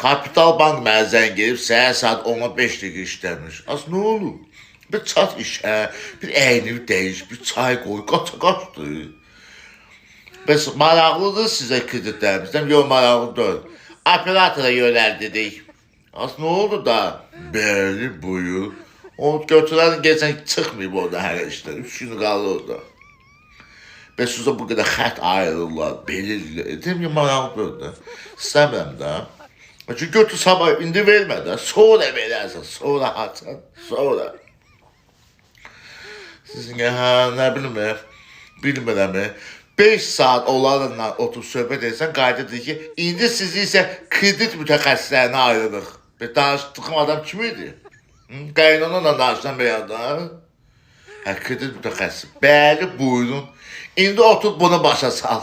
Kapital Bank mənə zəng gelib, səhər saat 10'a 5 dəqiqə işləmiş. Az nə olur? Bir çat işə, bir əynini dəyiş, bir çay qoy, qaçdır. Bəs maraqlıdır sizə kreditlərimizdən, yox maraqlı deyil. Operatora yönəldirik. Az nə oldu da? Bəli, buyur. Onu götürən geçən çıxmayıb orada hələ işlər. 3 gün qalır orada. Bəs sizə bu qədər xət ayrılırlar, belirlər. Deyim ki, maraqlıdır da. İstəmirəm də. Çünki götür sabah, indi vermə də. Sonra verərsən, sonra açan, sonra. Sizin nə bilmirəm. 5 saat onlarla oturub söhbət etsən, qaydadır ki, indi sizi isə kredit mütəxəssislərinə ayırırıq. Danışdığım adam kim idi? Qaynonunla danışan bir adam. Kredit mütəxəssisi. Bəli, buyurun. İndi otur bunu başa sal.